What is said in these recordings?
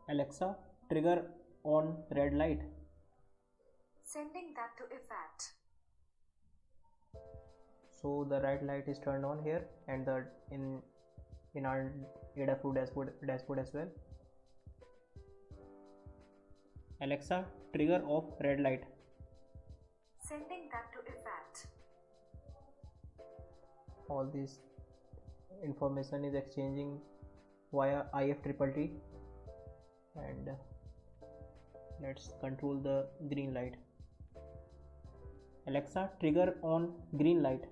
Alexa, trigger on red light. Sending that to IFAT. So the red light is turned on here, and the in our Adafruit dashboard as well. Alexa, trigger off red light. Sending that to IFAT. All this information is exchanging via IFTTT, and let's control the green light. Alexa, trigger on green light.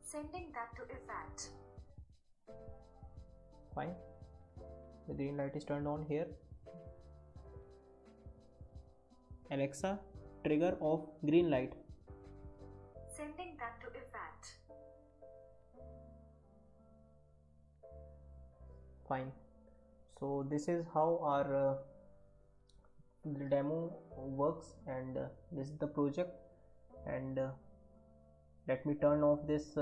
Sending that to IFAT. Fine. The green light is turned on here. Alexa, trigger off green light. Sending that to IFAT. Fine. So this is how our the demo works, and this is the project. And let me turn off this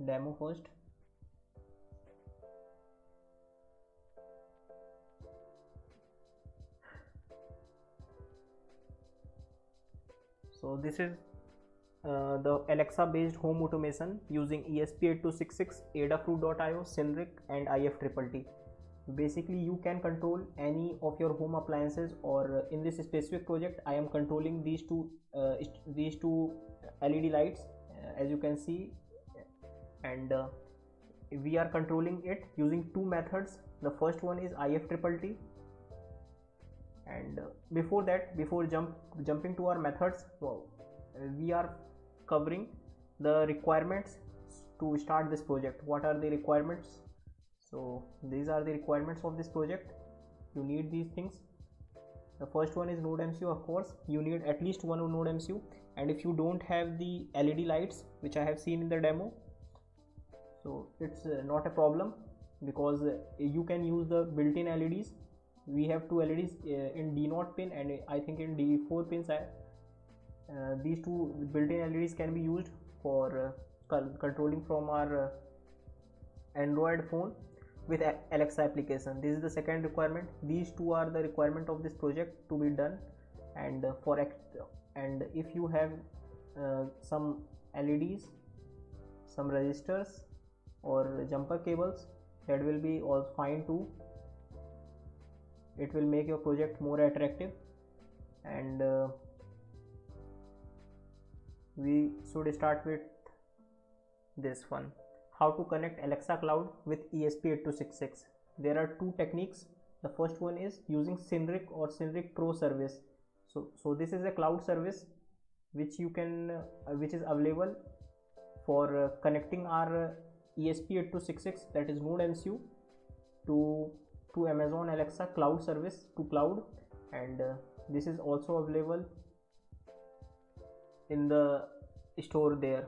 demo first. So this is the Alexa based home automation using ESP8266, Adafruit.io, Synric and IFTTT. Basically you can control any of your home appliances, or in this specific project I am controlling these two LED lights, as you can see, and we are controlling it using two methods. The first one is IFTTT, and before jumping to our methods, we are covering the requirements to start this project. What are the requirements? So these are the requirements of this project. You need these things. The first one is node MCU. Of course you need at least one node MCU, and if you don't have the LED lights which I have seen in the demo, so it's not a problem, because you can use the built-in LEDs. We have two LEDs in D0 pin, and I think in D4 pins. These two built-in LEDs can be used for controlling from our Android phone with Alexa application. This is the second requirement. These two are the requirement of this project to be done. And and if you have some LEDs, some resistors or jumper cables, that will be all fine too. It will make your project more attractive. And we should start with this one: how to connect Alexa Cloud with ESP8266. There are two techniques. The first one is using Synric or Synric Pro service. So this is a cloud service which you can which is available for connecting our ESP8266, that is node MCU, to Amazon Alexa cloud service, to cloud. And this is also available in the store there.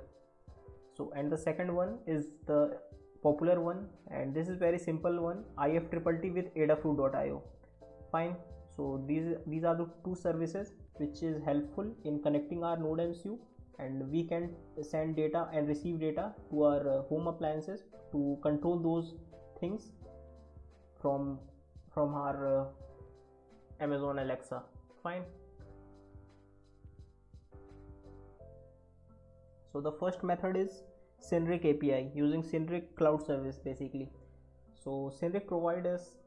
So, and the second one is the popular one, and this is very simple one: IFTTT with Adafruit.io. Fine. So these are the two services which is helpful in connecting our node MCU, and we can send data and receive data to our home appliances to control those things from our Amazon Alexa. Fine. So the first method is Synric API, using Synric cloud service basically. So Synric provides us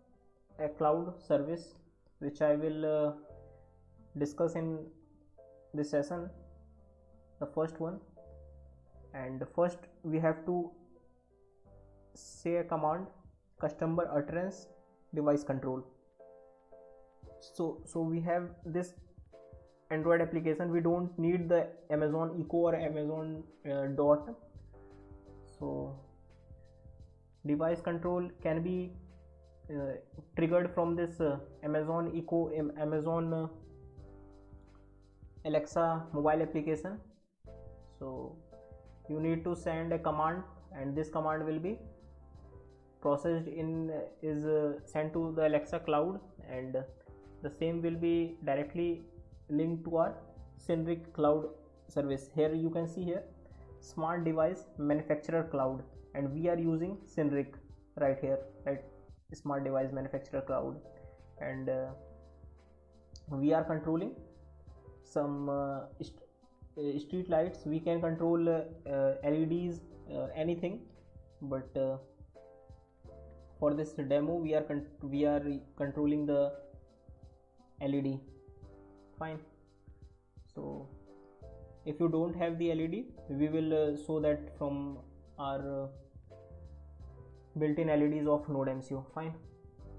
a cloud service which I will discuss in this session. The first one, and first we have to say a command: customer utterance device control. So we have this Android application. We don't need the Amazon Echo or Amazon Dot. So device control can be triggered from this Amazon Echo, Amazon Alexa mobile application. So you need to send a command, and this command will be processed in sent to the Alexa cloud, and the same will be directly linked to our Synric cloud service. Here you can see here smart device manufacturer cloud, and we are using Synric right here, right? smart device manufacturer cloud, and we are controlling some street lights. We can control LEDs, anything, but for this demo we are controlling the LED. Fine. So if you don't have the LED, we will show that from our built-in LEDs of NodeMCU. Fine.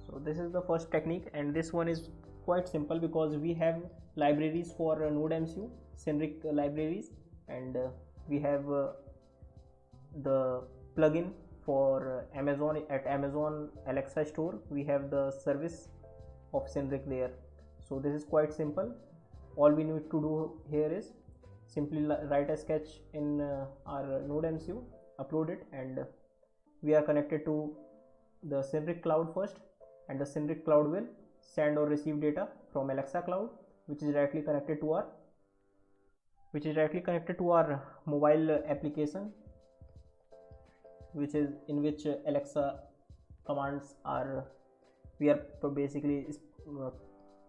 So this is the first technique, and this one is quite simple because we have libraries for NodeMCU, Synric libraries, and we have the plugin for Amazon. At Amazon Alexa store we have the service of Synric there. So this is quite simple. All we need to do here is simply write a sketch in our NodeMCU, upload it, and we are connected to the Synric cloud first, and the Synric cloud will send or receive data from Alexa cloud, which is directly connected to our mobile application, which is in which Alexa commands are, we are basically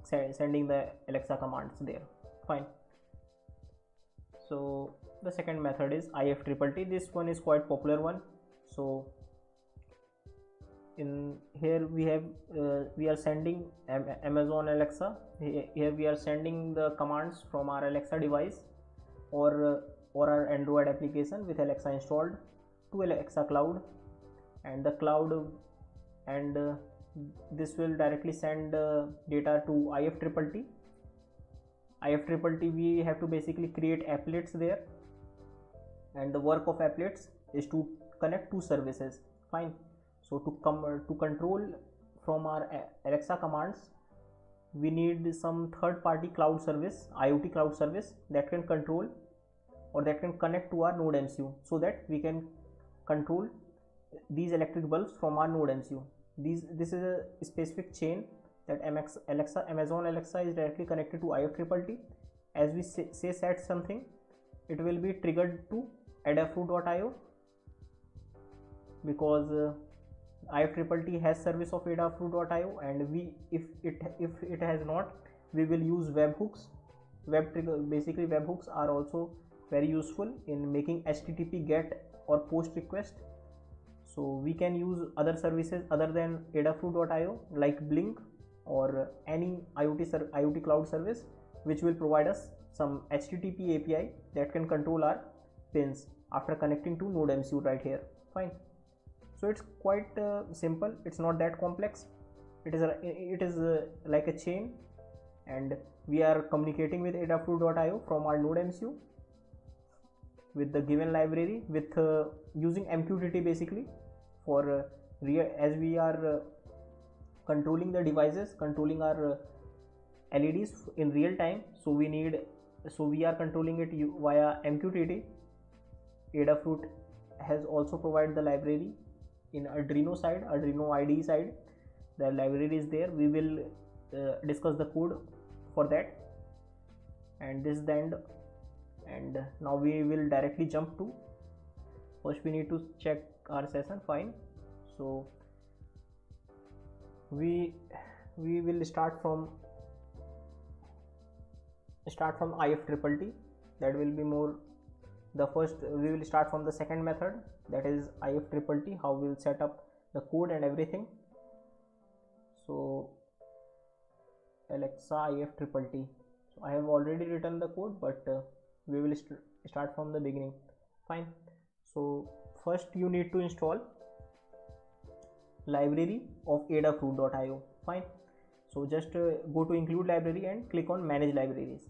sending the Alexa commands there. Fine. So the second method is IFTTT. This one is quite popular one. So in here we have we are sending Amazon Alexa. Here we are sending the commands from our Alexa device or our Android application with Alexa installed to Alexa cloud, and the cloud and this will directly send data to IFTTT. IFTTT, we have to basically create applets there, and the work of applets is to connect two services. Fine. So to control from our Alexa commands, we need some third party cloud service, IoT cloud service, that can control or that can connect to our NodeMCU, so that we can control these electric bulbs from our NodeMCU. This is a specific chain that Amazon Alexa is directly connected to IFTTT. As we say set something, it will be triggered to Adafruit.io, because IFTTT has service of Adafruit.io, and if it has not, we will use webhooks. Basically webhooks are also very useful in making HTTP GET or POST request. So we can use other services other than Adafruit.io like Blink or any IoT cloud service, which will provide us some HTTP API that can control our pins after connecting to NodeMCU right here. Fine. So it's quite simple. It's not that complex. It is like a chain, and we are communicating with Adafruit.io from our NodeMCU with the given library with using MQTT basically for as we are controlling the devices, controlling our LEDs in real time. So we are controlling it via MQTT. Adafruit has also provided the library in Arduino IDE side. The library is there. We will discuss the code for that, and this is the end. And now we will directly jump to, first we need to check our session. Fine. So we will start from IFTTT. That will be more the first. We will start from the second method, that is IFTTT, how we will set up the code and everything. So Alexa IFTTT. So I have already written the code, but we will start from the beginning. Fine. So first you need to install library of Adafruit.io. Fine. So just go to include library and click on manage libraries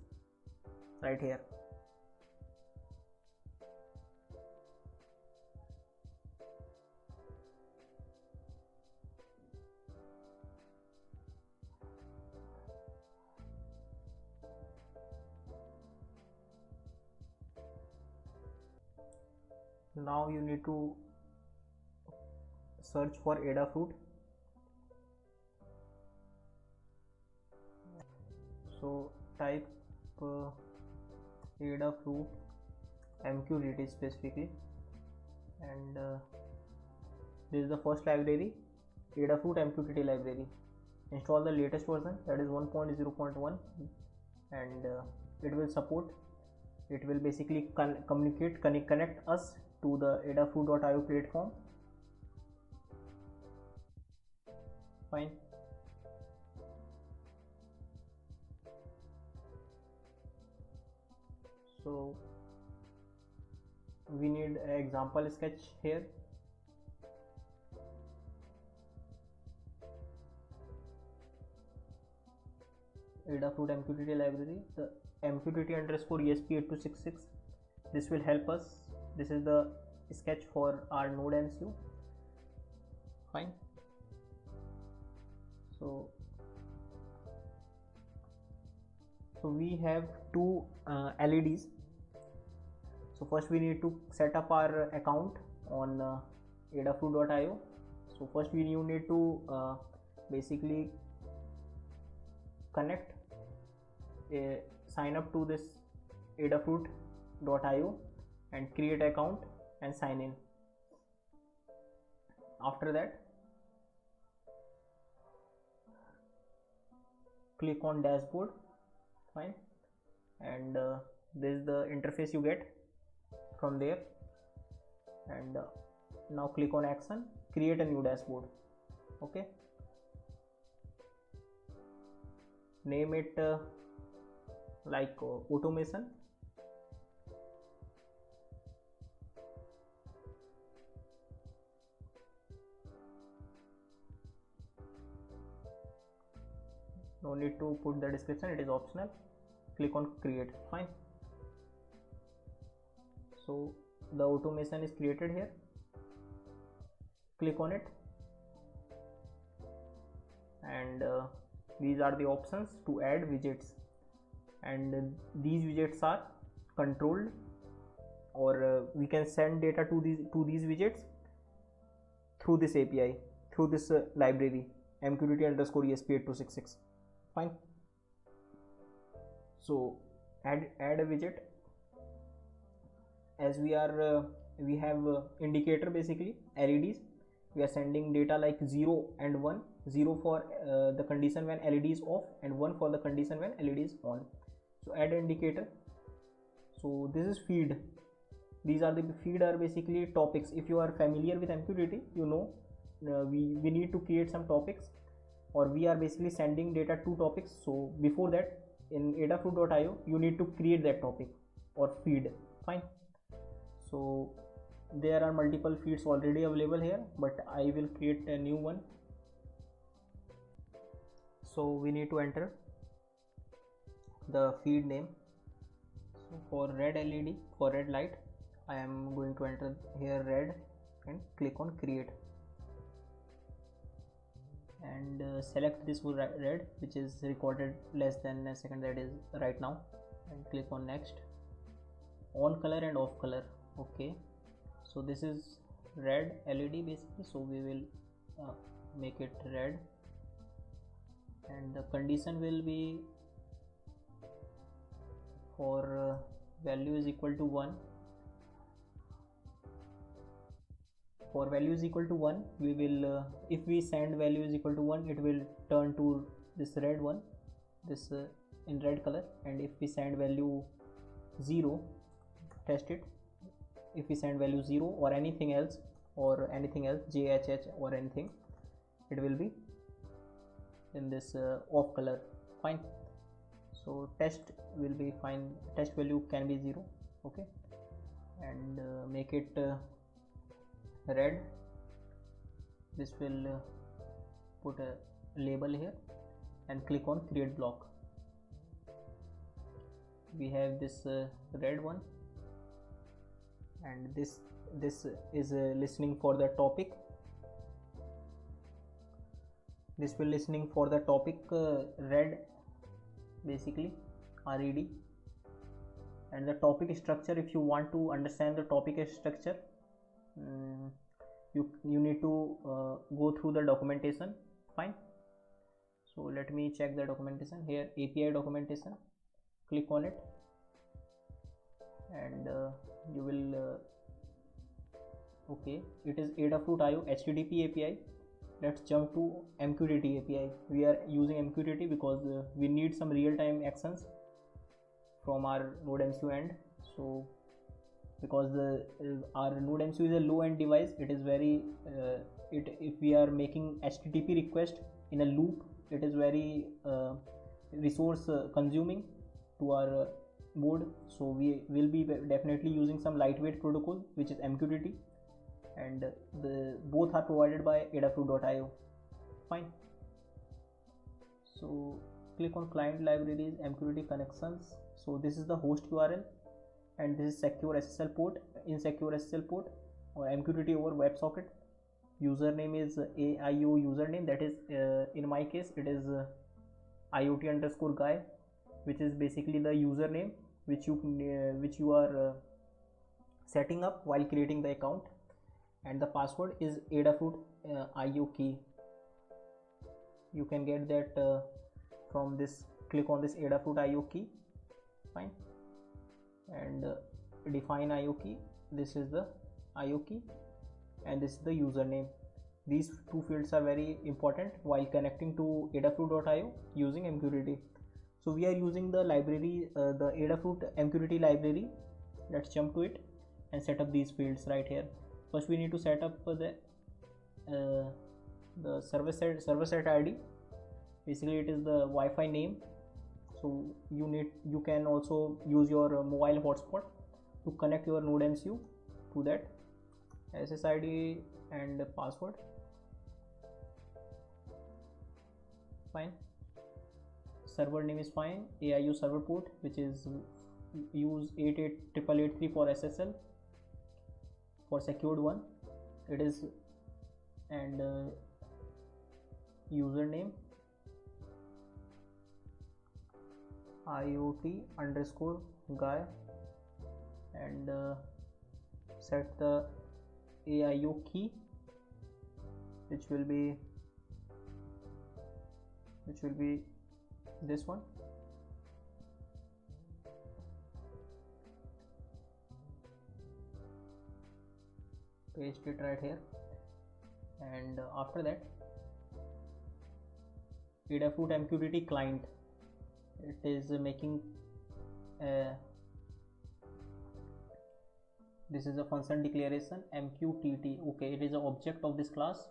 right here. Now you need to search for Adafruit. So type Adafruit MQTT specifically, and this is the first library Adafruit MQTT library. Install the latest version, that is 1.0.1, and it will support. It will basically connect us to the Adafruit.io platform. Fine. So we need an example sketch here. Adafruit MQTT library, the MQTT underscore ESP8266. This will help us. This is the sketch for our node MCU. Fine. So we have two LEDs. So first we need to set up our account on Adafruit.io. So first we need to basically connect, sign up to this Adafruit.io and create account and sign in. After that, click on dashboard. Fine. And this is the interface you get from there. And now click on action, create a new dashboard. Okay, name it like automation. No need to put the description, it is optional. Click on create. Fine. So the automation is created here. Click on it, and these are the options to add widgets, and these widgets are controlled, or we can send data to these widgets through this API, through this library MQTT underscore ESP8266. Fine. So add a widget. As we have indicator, basically LEDs. We are sending data like 0 and 1. 0 for the condition when LED is off, and 1 for the condition when LED is on. So add indicator. So this is feed. These are the feed are basically topics. If you are familiar with MQTT, you know we need to create some topics, or we are basically sending data to topics. So before that, in Adafruit.io, you need to create that topic or feed. Fine. So there are multiple feeds already available here, but I will create a new one. So we need to enter the feed name. So for red LED, for red light, I am going to enter here red and click on create, and select this red which is recorded less than a second, that is right now, and click on next. On color and off color. Okay, so this is red LED basically, so we will make it red, and the condition will be for value is equal to 1. For value is equal to 1, we will if we send value is equal to 1, it will turn to this red one, this in red color, and if we send value 0, test it. If we send value 0 or anything else JHH or anything, it will be in this off color. Fine. So test will be fine, test value can be 0. Okay, and make it red. This will put a label here and click on create block. We have this red one, and this is listening for the topic. This will listening for the topic red, basically RED, and the topic structure. If you want to understand the topic structure, you need to go through the documentation. Fine. So let me check the documentation here. API documentation, click on it, and you will okay, it is Adafruit.io HTTP API. let's jump to MQTT API. We are using MQTT because we need some real-time actions from our NodeMCU end. So because our NodeMCU is a low-end device, it is very if we are making HTTP request in a loop, it is very resource consuming to our board. So we will be definitely using some lightweight protocol, which is MQTT, and both are provided by Adafruit.io. Fine. So click on client libraries, MQTT connections. So this is the host URL, and this is secure SSL port, insecure SSL port, or MQTT over WebSocket. Username is AIO username, that is in my case it is IoT_guy, which is basically the username which you are setting up while creating the account, and the password is Adafruit IO key. You can get that from this, click on this Adafruit IO key. Fine. And define IO key, this is the IO key, and this is the username. These two fields are very important while connecting to Adafruit.io using MQTT. So we are using the library, the Adafruit MQTT library. Let's jump to it and set up these fields right here. First we need to set up the server set ID. Basically it is the Wi-Fi name. So you can also use your mobile hotspot to connect your NodeMCU to that. SSID and password. Fine. Server name is fine. AIU server port, which is use 888883 for SSL, for secured one. It is, and username IoT_guy, and set the AIO key, which will be this one. Paste it right here, and after that Adafruit MQTT client, it is making this is a function declaration MQTT. Okay, it is an object of this class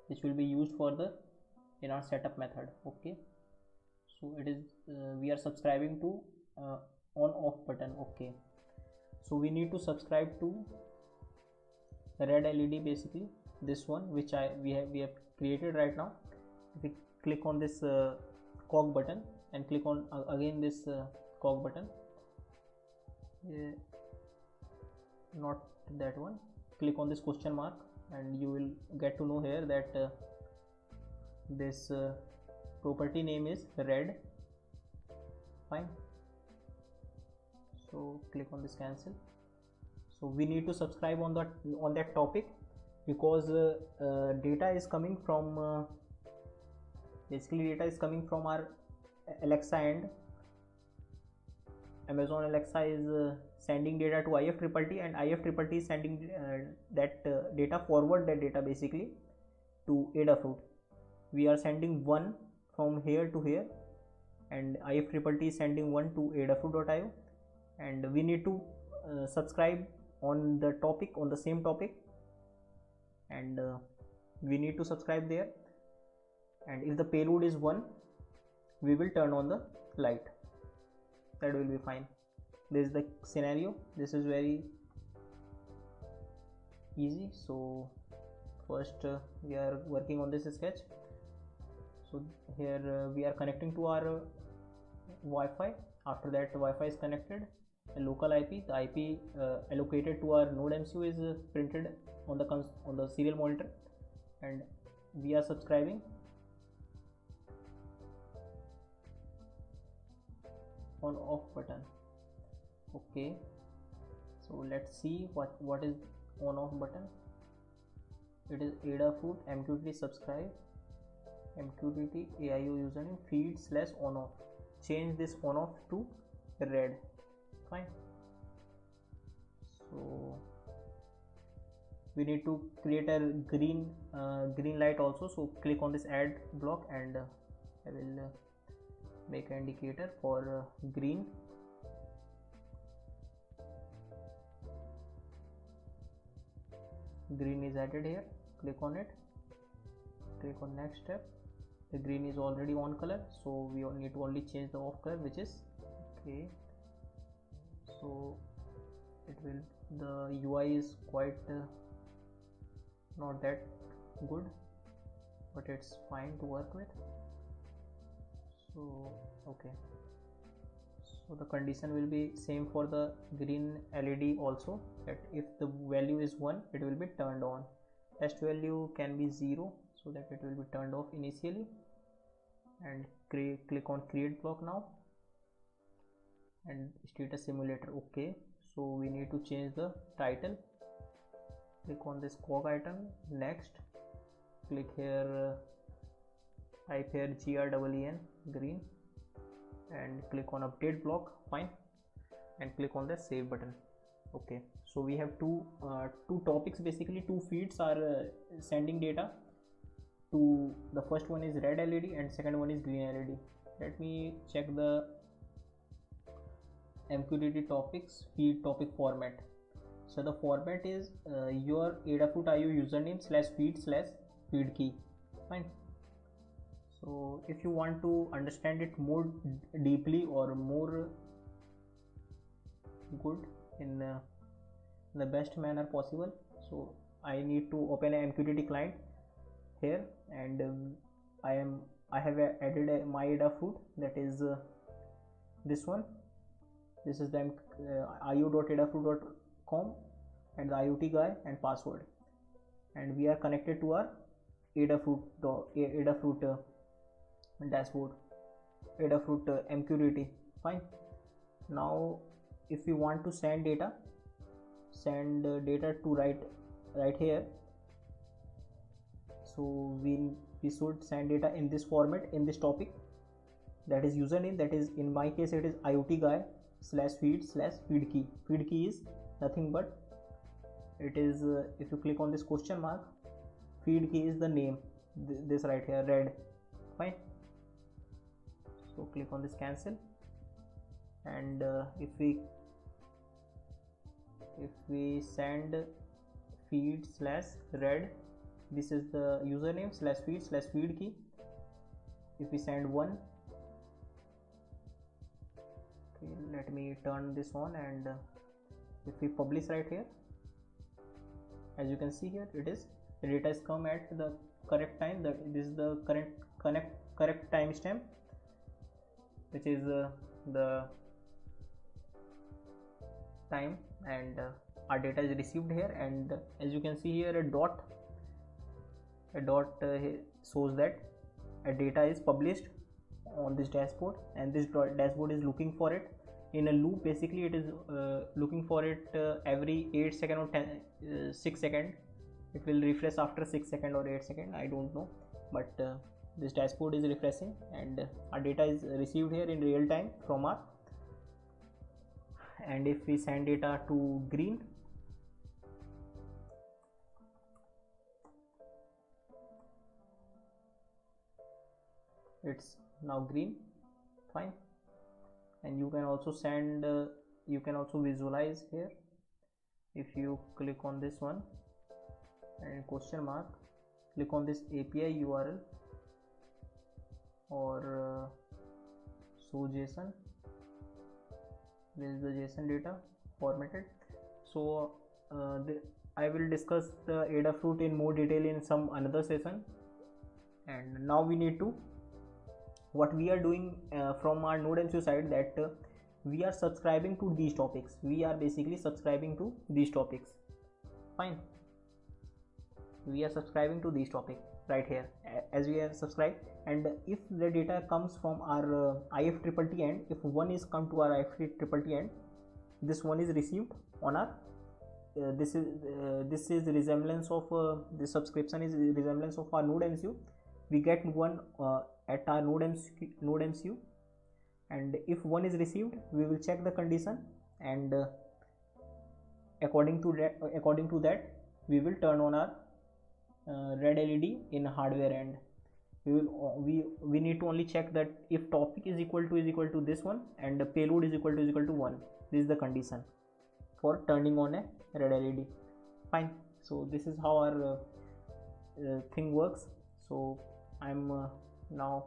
which will be used for the in our setup method. Okay, so it is we are subscribing to on off button. Okay, so we need to subscribe to red LED, basically this one which we have created right now. If we click on this cog button and click on again this cog button, not that one, click on this question mark, and you will get to know here that this property name is red. Fine. So click on this cancel. So we need to subscribe on that topic, because data is coming from basically data is coming from our Alexa end. Amazon Alexa is sending data to IFTTT, and IFTTT is sending that data, forward that data basically to Adafruit. We are sending one from here to here, and IFTTT is sending one to Adafruit.io, and we need to subscribe on the topic, on the same topic, and we need to subscribe there. And if the payload is 1, we will turn on the light. That will be fine. This is the scenario. This is very easy. So first we are working on this sketch. So here we are connecting to our Wi-Fi. After that, Wi-Fi is connected. A local IP, the IP allocated to our NodeMCU is printed on the serial monitor, and we are subscribing on off button. Okay, so let's see what is on off button. It is Adafruit MQTT subscribe, MQTT AIO username feed /on off. Change this on off to red. Fine. So we need to create a green light also. So click on this add block, and I will make an indicator for green. Green is added here. Click on it, click on next step. The green is already on color, so we need to only change the off color, which is okay. So it will, the UI is quite not that good, but it's fine to work with. So okay, so the condition will be same for the green LED also, that if the value is 1 it will be turned on. Test value can be 0, so that it will be turned off initially. And click on create block now, and status simulator. Okay, so we need to change the title. Click on this cog item, next click here, type here GREEN, green, and click on update block, fine, and click on the save button. Okay, so we have two topics, basically two feeds are sending data to. The first one is red LED and second one is green LED. Let me check the MQTT topics feed topic format. So the format is your Adafruit.io username /feed key, fine. So if you want to understand it more deeply or more good in the best manner possible, so I need to open an MQTT client here, and I have added my Adafruit, that is this one. This is the io.adafruit.com and the IoT guy and password, and we are connected to our Adafruit dashboard, Adafruit MQTT, fine. Now if we want to send data to right here, so we should send data in this format, in this topic, that is username, that is in my case it is IoT guy /feed key. Feed key is nothing but it is if you click on this question mark, feed key is the name, this right here, red, fine. So click on this cancel, and if we send feed/red, this is the username /feed key. If we send 1, okay, let me turn this on, and if we publish right here, as you can see here, it is the data is come at the correct time. That this is the correct timestamp, which is the time, and our data is received here. And as you can see here, a dot shows that a data is published on this dashboard, and this dashboard is looking for it in a loop. Basically it is looking for it every 8 second or 6 second. It will refresh after 6 second or 8 second, I don't know, but this dashboard is refreshing, and our data is received here in real time from our. And if we send data to green, it's now green, fine. And you can also send you can also visualize here. If you click on this one and question mark, click on this API URL or show JSON. This is the JSON data formatted. So I will discuss the Adafruit in more detail in some another session. And now we need to, what we are doing from our NodeMCU side, that we are subscribing to these topics. We are basically subscribing to these topics, fine. We are subscribing to these topics right here, as we are subscribed. And if the data comes from our IFTTT end, if one is come to our IFTTT end, this one is received on our this is resemblance of this subscription is resemblance of our NodeMCU. We get one at our NodeMCU, and if one is received, we will check the condition, and according to that we will turn on our red LED in hardware end. We need to only check that if topic is equal to this one and the payload is equal to 1. This is the condition for turning on a red LED. Fine. So this is how our thing works. So I'm now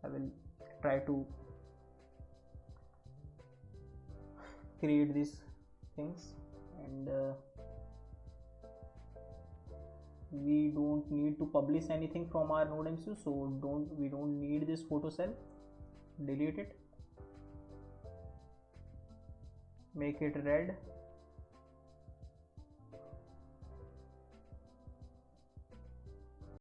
I will try to create these things, and we don't need to publish anything from our NodeMCU, so we don't need this photo cell. Delete it, make it red,